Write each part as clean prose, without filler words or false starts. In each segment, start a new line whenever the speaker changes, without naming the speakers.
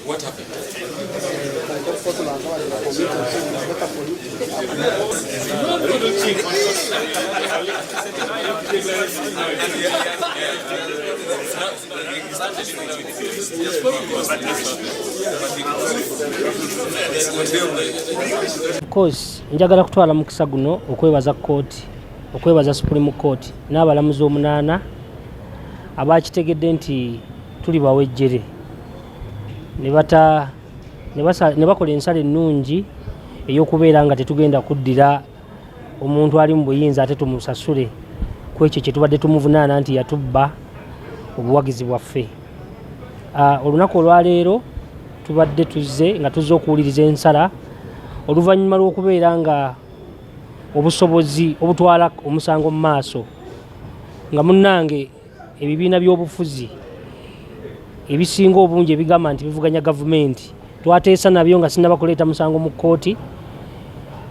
What happened?
Of course, njagala kutwala mukisa guno okwebaza Kooti, okwebaza Supreme Court n'abalamuzi omunaana abakitegedde nti tuli bawejjere ne bakola ensala ennungi ey'okubeera nga tetugenda kuddira omuntu ali mu buyinza ate tumusasule ku ekyo kye tubadde tumuvunaana nti yatubba obuwagizi bwaffe. Olunaku olwaleero tubadde tuzze nga tuzze okuwuliriza ensala oluvannyuma lw'okubeera nga obusobozi obutwala omusango mu maaso nga munnange ebibiina by'obufuzi ebisinga obungi ebigamba nti bivuganya gavumenti twateesa nabyo nga sinaba kuleeta musango mu Kooti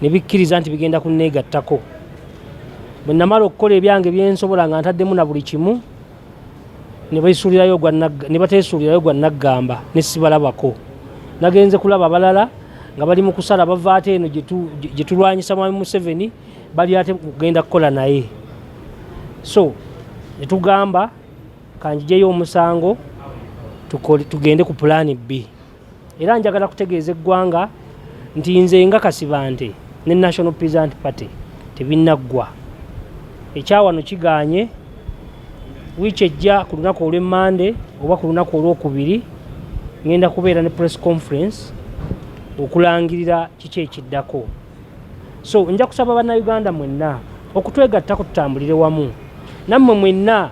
ne bikkiriza nti bigenda kunneegattako. Bwe namala okukola ebyange byensobola nga ntaddemu na buli kimu ne bateesuulirayo gwa naggamba ne sibalabako. Nagenze kulaba abalala nga bali mu kusala bava ate eno gye tulwanyisa mwami Museven bali ate kugenda kukola naye. So ne tugamba kanjijeyo omusango tugende ku pulaani B. Era njagala kutegeeza eggwanga nti nze nga Kasibante ne National Peasant Party tebinnaggwa. Ekyawano kiganye wiiki ejja ku lunaku olw'Emmande oba ku lunaku olw'okubiri ngenda kubeera ne press conference okulangirira kiki ekiddako. So nja kusaba bannayuganda mwenna okutwegattako tutambulire wamu. Nammwe mwenna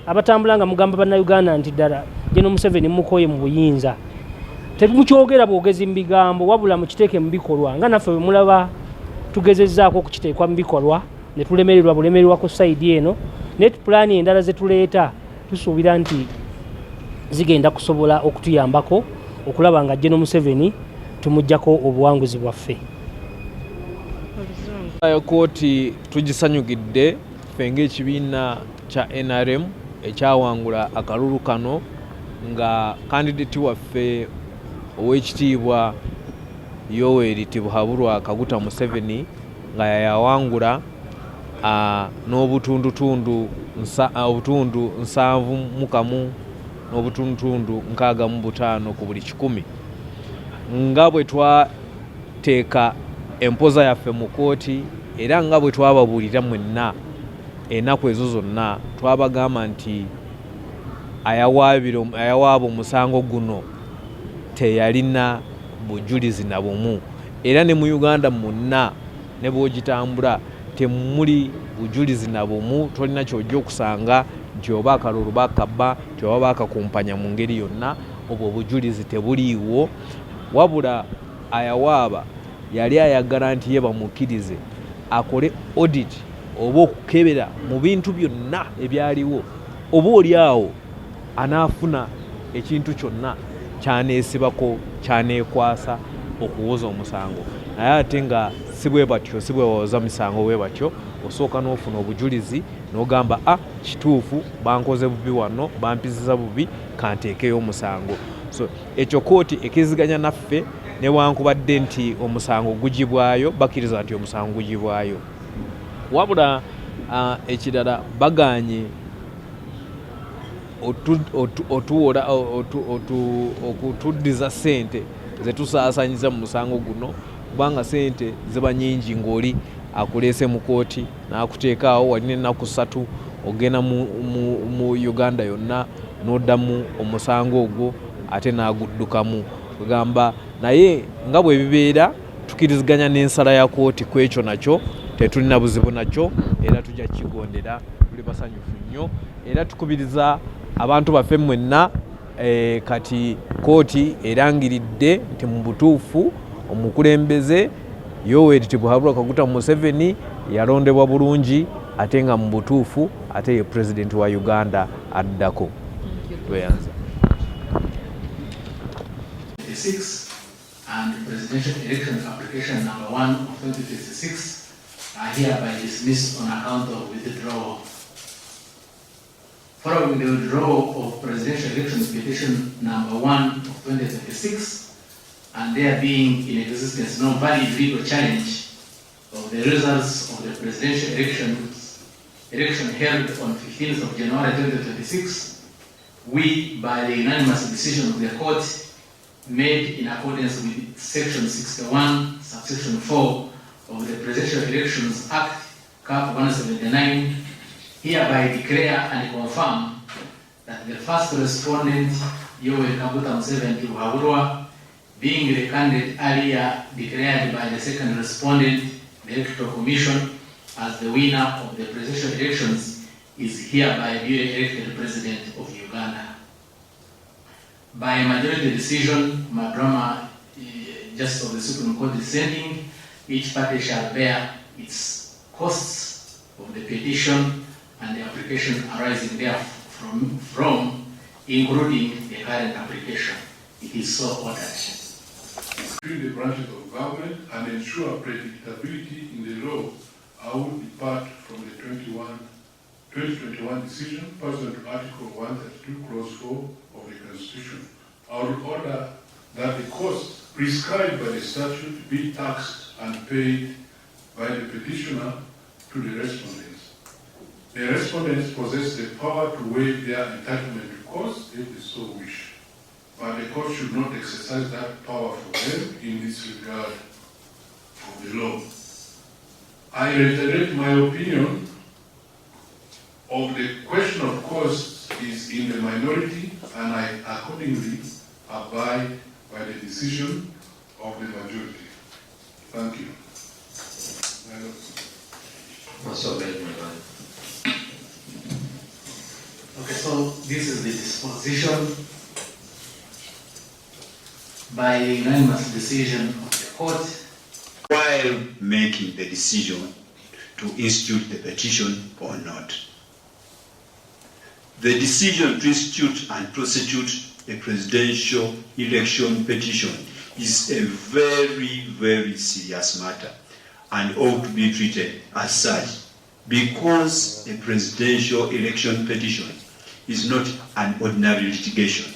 abatambula nga mugamba bannayuganda nti ddala General Museven mukoye mu buyinza temukyogera bwogezi mu bigambo wabula mukiteeke mu bikolwa nga naffe bwe mulaba tugezezzaako okukiteekwa mu bikolwa ne tulemererwa ku sayidi eno ne pulaani endala ze tuleeta tusuubira nti zigenda kusobola okutuyambako okulaba nga General Museven tumuggyako obuwanguzi bwaffe.
Kooti tugisanyugidde ffe ng'ekibiina kya NRM ekyawangula akalulu kano nga kandidati waffe ow'ekitiibwa Yoweri Tibuhaburwa Kaguta Museven nga yayawangula n'obutundutundu 71 n'obutundutundu 65 ku buli 100 nga bwe twateeka empoza yaffe mu Kooti era nga bwe twababuulira mwenna ennaku ezo zonna twabagamba nti ayawaaba omusango guno teyalina bujulizi na bumu era ne mu Uganda monna ne bw'ogitambula temuli bujulizi na bumu tolina kyojja okusanga nti oba akalulu bakabba nti oba bakakumpanya mu ngeri yonna obwo obujulizi tebuliiwo wabula ayawaaba yali ayagala nti ye bamukkirize akole audit oba okukebera mu bintu byonna ebyaliwo oba oli awo anaafuna ekintu kyonna kyaneesibako kyaneekwasa okuwoza omusango naye ate nga si bwe batyo si bwe bawoza misango bwe batyo osooka n'ofuna obujulizi n'ogamba kituufu bankoze bubi wano bampiziza bubi kanteekeyo omusango. So ekyo Kooti ekiziganya naffe newankubadde nti omusango gugibwayo bakkiriza nti omusango gugibwayo wabula ekirala baganye okutuddiza ssente zetusaasanyiza mu musango guno kubanga ssente ziba nyingi ng'oli akuleese mu kooti n'akuteekaawo walina ennaku 3 ogenda mu Uganda yonna n'oddamu omusango ogwo ate n'aguddukamu kugamba naye nga bwe bibeera tukkiriziganya n'ensala ya kooti ku ekyo nakyo tetulina buzibu nakyo era tujja kukigondera tuli basanyufu nnyo era tukubiriza abantu baffe mwenna kati kooti erangiridde nti mu butuufu omukulembeze Yoweri Kaguta Museven yalondebwa bulungi ate nga mu butuufu ate ye president wa Uganda addako. Tweyanza.
And presidential election application number 1 of 2026 are hereby dismissed on account of withdrawal. Following the withdrawal of presidential elections petition number 1 of 2026, and there being in existence no valid legal challenge of the results of the presidential election held on 15th of January 2026, we, by the unanimous decision of the court, made in accordance with Section 61, Subsection 4 of the Presidential Elections Act, Cap 179, hereby declare and confirm that the first respondent, Yoweri Kaguta Museven Tibuhaburwa, being the candidate earlier declared by the second respondent, the Electoral Commission, as the winner of the presidential elections, is hereby duly elected President of Uganda. By majority decision, Madrama, Justice of the Supreme Court dissenting, each party shall bear its costs of the petition and the application arising therefrom, including the current application. It is so ordered.
Between the branches of government and ensure predictability in the law, I will depart from the 2021 decision pursuant to Article 132, Clause 4 of the Constitution. I will order that the costs prescribed by the statute be taxed and paid by the petitioner to the respondents. The respondents possess the power to waive their entitlement to costs if they so wish, but the court should not exercise that power for them in disregard of the law. I reiterate my opinion of the question of costs is in the minority, and I accordingly abide by the decision of the majority. Thank you.
Okay, so this is the disposition by the unanimous decision of the court.
While making the decision to institute the petition or not, the decision to institute and prosecute a presidential election petition is a very, very serious matter and ought to be treated as such, because a presidential election petition is not an ordinary litigation.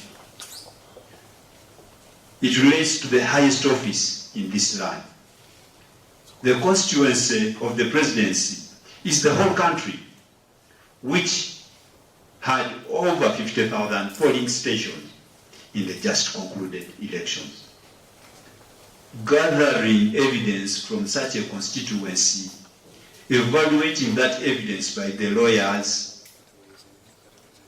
It relates to the highest office in this land. The constituency of the presidency is the whole country, which had over 50,000 polling stations in the just concluded elections. Gathering evidence from such a constituency, evaluating that evidence by the lawyers,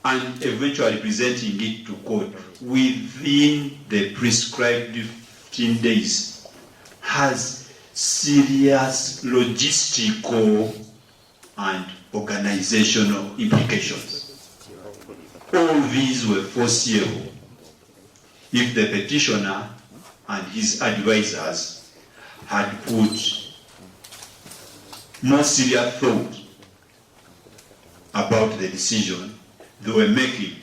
and eventually presenting it to court within the prescribed 15 days has serious logistical and organizational implications. All these were foreseeable if the petitioner and his advisors had put more serious thought about the decision they were making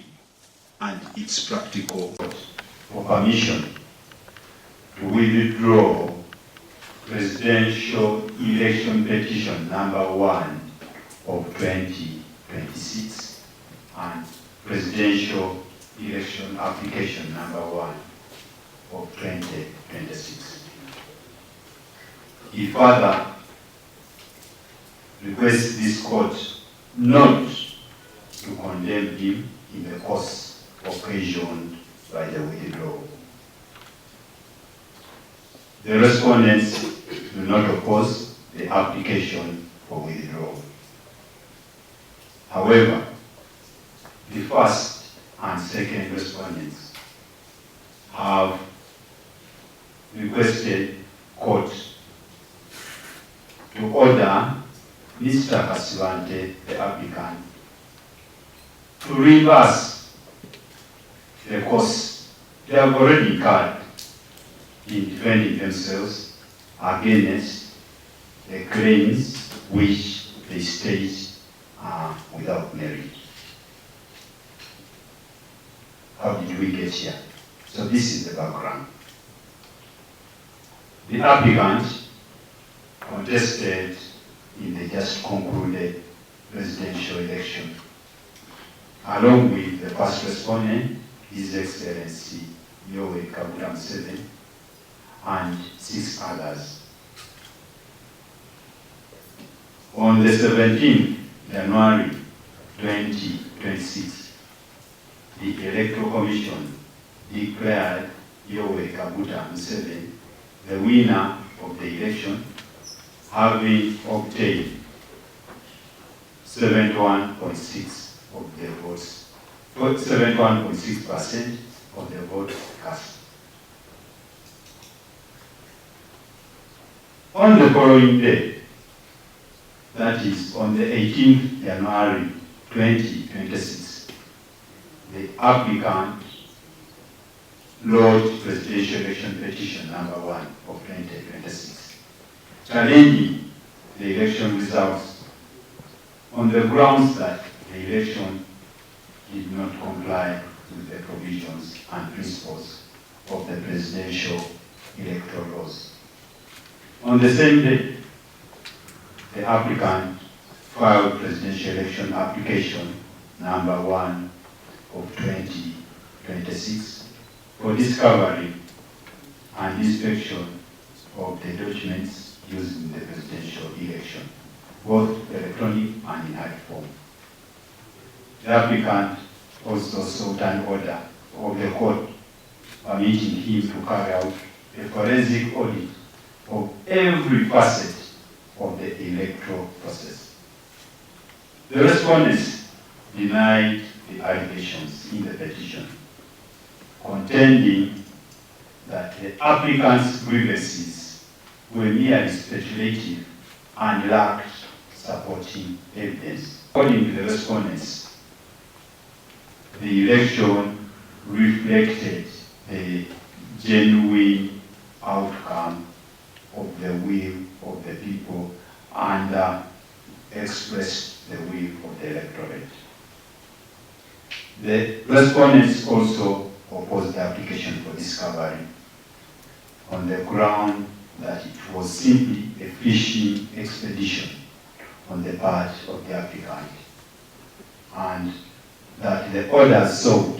and its practical. For permission to withdraw presidential election petition number 1 of 2026 and presidential election application number 1 of 2026.
he further requests this court not to condemn him in the course occasioned by the withdrawal. The respondents do not oppose the application for withdrawal. However, the first and second respondents have requested court to order Mr. Kasivante, the applicant, to reverse the course they have already incurred in defending themselves against the claims which they state are without merit. How did we get here? So this is the background. The applicant contested in the just concluded presidential election, along with the first respondent, His Excellency Museven, and 6 others. On the 17th January 2026, the Electoral Commission declared Museven the winner of the election, having obtained 71.6% of the votes, 71.6% of the vote cast. On the following day, that is on the 18th January 2026, the applicant lodged presidential election petition number 1 of 2026, challenging the election results on the grounds that the election did not comply with the provisions and principles of the presidential electoral laws. On the same day, the applicant filed presidential election application number 1 of 2026 for discovery and inspection of the documents used in the presidential election, both electronic and in hard form. The applicant also sought an order of the court permitting him to carry out a forensic audit of every facet of the electoral process. The respondents denied the allegations in the petition, contending that the applicant's grievances were merely speculative and lacked supporting evidence. According to the respondents, the election reflected the genuine outcome of the will of the people and expressed the will of the electorate. The respondents also opposed the application for discovery on the ground that it was simply a fishing expedition on the part of the applicant, and that the orders sought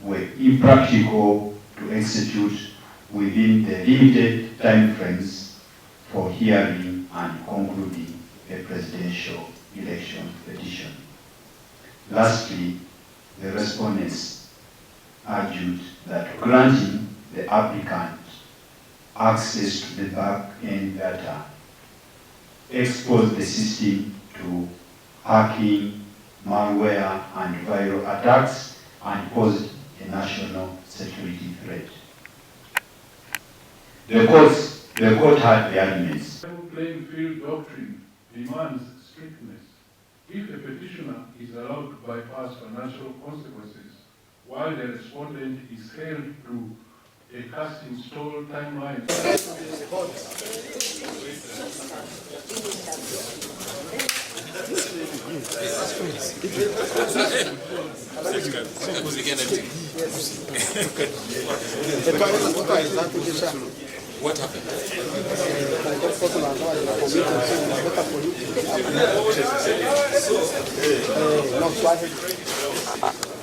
were impractical to execute within the limited time frames for hearing and concluding a presidential election petition. Lastly, the respondents argued that granting the applicant access to the back-end data exposed the system to hacking, malware, and viral attacks and posed a national security threat. The court had the arguments.
The level playing field doctrine demands strictness. If a petitioner is allowed to bypass financial consequences while the respondent is held to a cast-in-stone timeline,
what happened?